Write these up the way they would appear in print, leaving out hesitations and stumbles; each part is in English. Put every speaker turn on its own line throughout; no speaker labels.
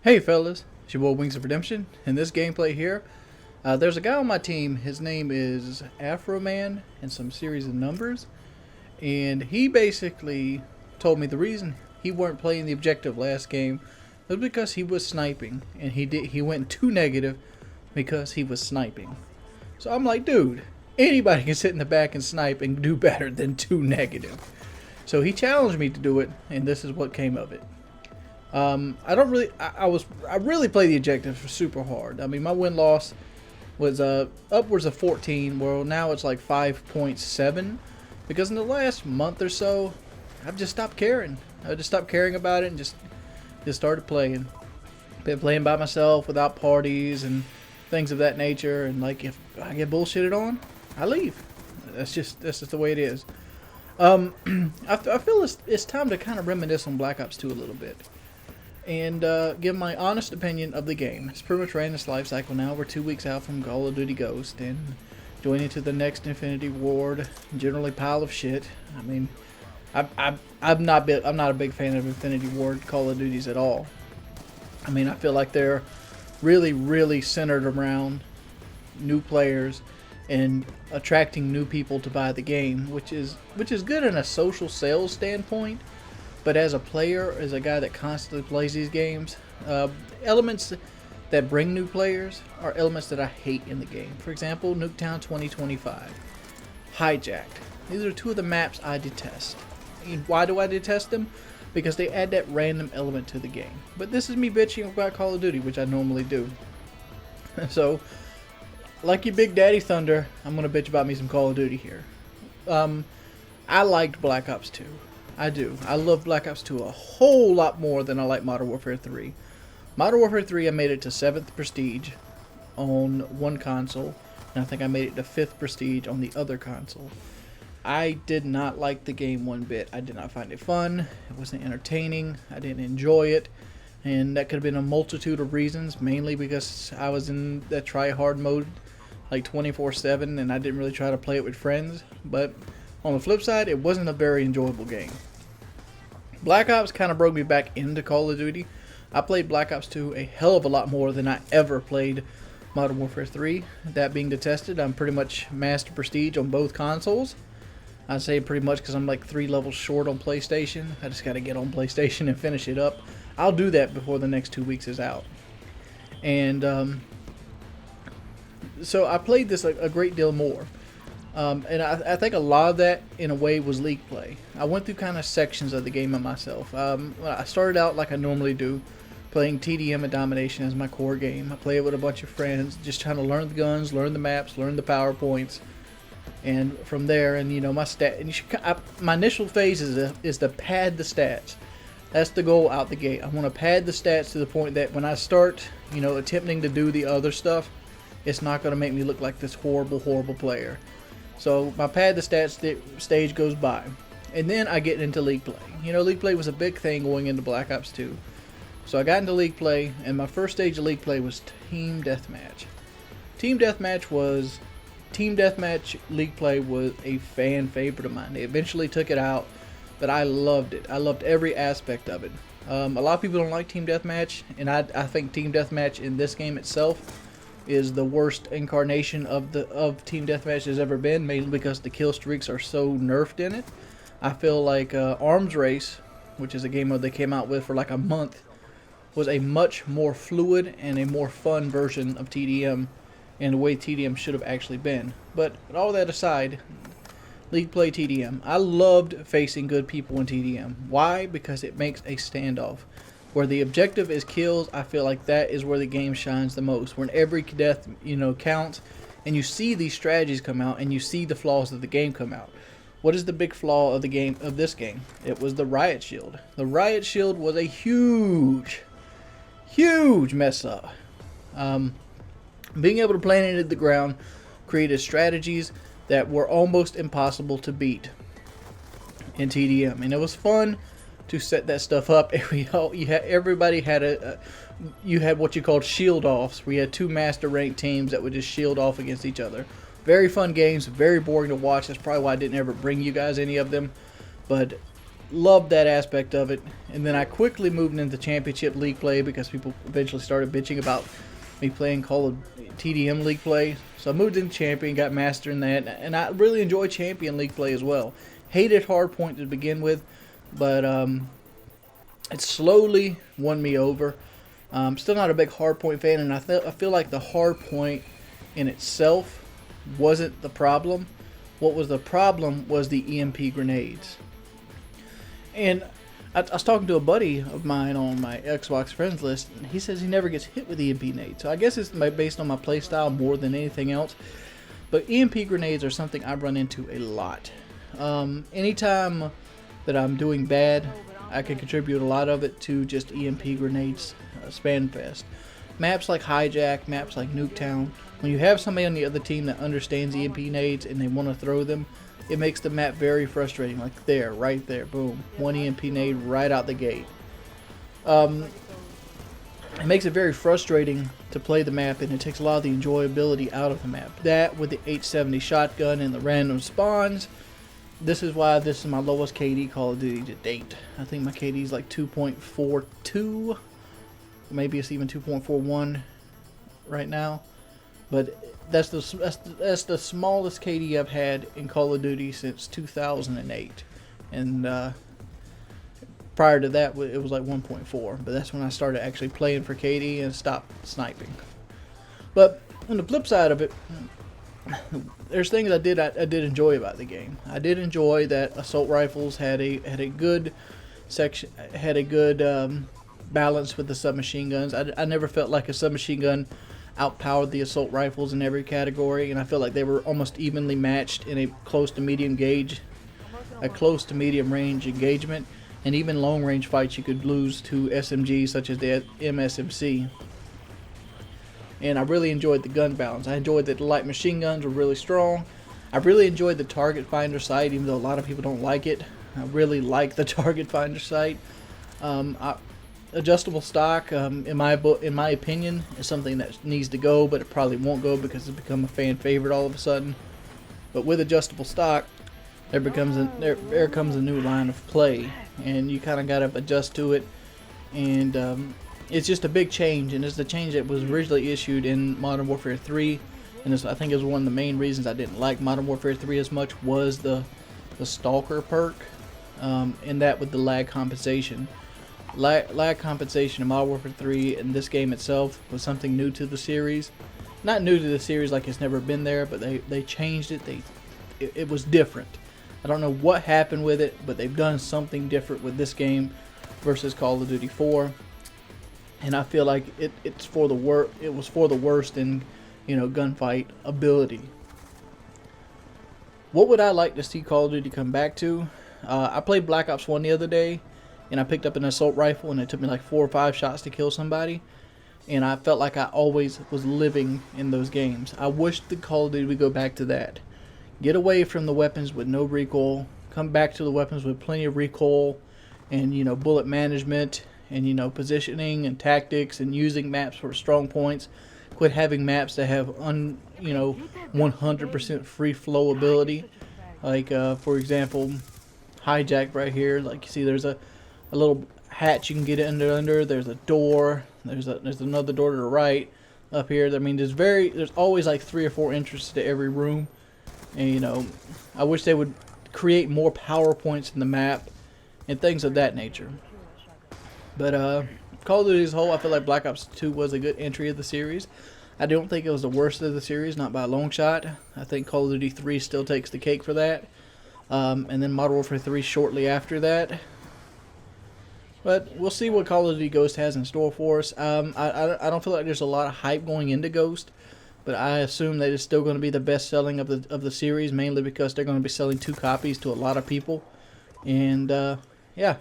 Hey fellas, it's your boy Wings of Redemption. In this gameplay here, there's a guy on my team. His name is Afro Man and some series of numbers. And he basically told me the reason he weren't playing the objective last game was because he was sniping. And he went too negative because he was sniping. So I'm like, dude, anybody can sit in the back and snipe and do better than too negative. So he challenged me to do it, and this is what came of it. I don't really. I really play the objective super hard. I mean, my win loss was upwards of 14. Well, now it's like 5.7 because in the last month or so, I've just stopped caring. I just stopped caring about it and just started playing. Been playing by myself without parties and things of that nature. And like if I get bullshitted on, I leave. That's just the way it is. I feel it's time to kind of reminisce on Black Ops 2 a little bit. And give my honest opinion of the game. It's pretty much ran its life cycle now. We're 2 weeks out from Call of Duty Ghost and going into the next Infinity Ward. Generally pile of shit. I mean, I'm not a big fan of Infinity Ward Call of Duties at all. I mean, I feel like they're really centered around new players and attracting new people to buy the game, which is good in a social sales standpoint. But as a player, as a guy that constantly plays these games, elements that bring new players are elements that I hate in the game. For example, Nuketown 2025, Hijacked. These are two of the maps I detest. And why do I detest them? Because they add that random element to the game. But this is me bitching about Call of Duty, which I normally do. So, like your Big Daddy Thunder, I'm going to bitch about me some Call of Duty here. I liked Black Ops 2. I do. I love Black Ops 2 a whole lot more than I like Modern Warfare 3. Modern Warfare 3, I made it to 7th Prestige on one console, and I think I made it to 5th Prestige on the other console. I did not like the game one bit. I did not find it fun. It wasn't entertaining. I didn't enjoy it, and that could have been a multitude of reasons, mainly because I was in that try-hard mode like 24/7, and I didn't really try to play it with friends, but on the flip side, it wasn't a very enjoyable game. Black Ops kind of broke me back into Call of Duty. I played Black Ops 2 a hell of a lot more than I ever played Modern Warfare 3. That being detested, I'm pretty much Master Prestige on both consoles. I say pretty much because I'm like 3 levels short on PlayStation. I just got to get on PlayStation and finish it up. I'll do that before the next 2 weeks is out. And so I played this a great deal more. And I think a lot of that, in a way, was league play. I went through kind of sections of the game by myself. I started out like I normally do, playing TDM and Domination as my core game. I play it with a bunch of friends, just trying to learn the guns, learn the maps, learn the PowerPoints. And from there, and you know, my initial phase is to pad the stats. That's the goal out the gate. I want to pad the stats to the point that when I start, you know, attempting to do the other stuff, it's not going to make me look like this horrible player. So my pad the stats stage goes by, and then I get into league play. You know, league play was a big thing going into Black Ops 2. So I got into league play, and my first stage of league play was Team Deathmatch. Team Deathmatch league play was a fan favorite of mine. They eventually took it out, but I loved it. I loved every aspect of it. A lot of people don't like Team Deathmatch, and I think Team Deathmatch in this game itself is the worst incarnation of Team Deathmatch has ever been, mainly because the kill streaks are so nerfed in it. I feel like Arms Race, which is a game mode they came out with for like a month, was a much more fluid and a more fun version of TDM and the way TDM should have actually been. But all that aside, league play TDM. I loved facing good people in TDM. Why? Because it makes a standoff. Where the objective is kills, I feel like that is where the game shines the most. When every death, you know, counts, and you see these strategies come out, and you see the flaws of the game come out. What is the big flaw of this game? It was the riot shield. The riot shield was a huge mess up. Being able to plant it into the ground created strategies that were almost impossible to beat in TDM, and it was fun to set that stuff up. Everybody had you had what you called shield offs. We had 2 master ranked teams that would just shield off against each other. Very fun games, very boring to watch. That's probably why I didn't ever bring you guys any of them. But loved that aspect of it. And then I quickly moved into Championship League play because people eventually started bitching about me playing Call of TDM League play. So I moved into Champion, got Master in that, and I really enjoy Champion League play as well. Hated Hardpoint to begin with, but it slowly won me over. I'm still not a big Hardpoint fan, and I feel like the Hardpoint in itself wasn't the problem. What was the problem was the EMP grenades. And I was talking to a buddy of mine on my Xbox friends list, and he says he never gets hit with EMP grenades. So I guess it's based on my playstyle more than anything else. But EMP grenades are something I run into a lot. Anytime that I'm doing bad, I can contribute a lot of it to just EMP grenades span fest. Maps like Hijack, maps like Nuketown, when you have somebody on the other team that understands EMP grenades and they want to throw them, it makes the map very frustrating. Like there, right there, boom, one EMP grenade right out the gate. It makes it very frustrating to play the map, and it takes a lot of the enjoyability out of the map. That with the H70 shotgun and the random spawns, this is why this is my lowest KD Call of Duty to date. I think my KD is like 2.42, maybe it's even 2.41 right now. But that's the smallest KD I've had in Call of Duty since 2008, and prior to that it was like 1.4. But that's when I started actually playing for KD and stopped sniping. But on the flip side of it, there's things I did enjoy about the game. I did enjoy that assault rifles had a good section, had a good balance with the submachine guns. I never felt like a submachine gun outpowered the assault rifles in every category, and I feel like they were almost evenly matched in a close to medium range engagement, and even long range fights you could lose to SMGs such as the MSMC. And I really enjoyed the gun balance. I enjoyed that the light machine guns were really strong. I really enjoyed the target finder sight, even though a lot of people don't like it. I really like the target finder sight. Adjustable stock, in my opinion, is something that needs to go, but it probably won't go because it's become a fan favorite all of a sudden. But with adjustable stock, there comes a new line of play, and you kind of got to adjust to it. And it's just a big change, and it's the change that was originally issued in Modern Warfare 3. And I think it was one of the main reasons I didn't like Modern Warfare 3 as much was the Stalker perk, and that with the lag compensation. Lag compensation in Modern Warfare 3 and this game itself was something new to the series. Not new to the series like it's never been there, but they changed it. It was different. I don't know what happened with it, but they've done something different with this game versus Call of Duty 4. And I feel like it was for the worst in, gunfight ability. What would I like to see Call of Duty come back to? I played Black Ops 1 the other day, and I picked up an assault rifle, and it took me like 4 or 5 shots to kill somebody, and I felt like I always was living in those games. I wish the Call of Duty would go back to that. Get away from the weapons with no recoil, come back to the weapons with plenty of recoil, and bullet management, and positioning and tactics, and using maps for strong points. Quit having maps that have 100% free flow ability, like for example, Hijack right here. Like you see, there's a little hatch you can get under. There's a door. There's another door to the right up here. I mean, there's always like 3 or 4 entrances to every room, and I wish they would create more power points in the map and things of that nature. But Call of Duty as a whole, I feel like Black Ops 2 was a good entry of the series. I don't think it was the worst of the series, not by a long shot. I think Call of Duty 3 still takes the cake for that. And then Modern Warfare 3 shortly after that. But we'll see what Call of Duty Ghost has in store for us. I don't feel like there's a lot of hype going into Ghost, but I assume that it's still going to be the best selling of the series, mainly because they're going to be selling 2 copies to a lot of people. And yeah,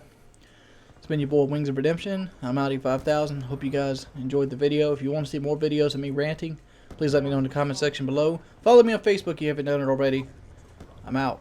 it's been your boy Wings of Redemption. I'm Audi5000. Hope you guys enjoyed the video. If you want to see more videos of me ranting, please let me know in the comment section below. Follow me on Facebook if you haven't done it already. I'm out.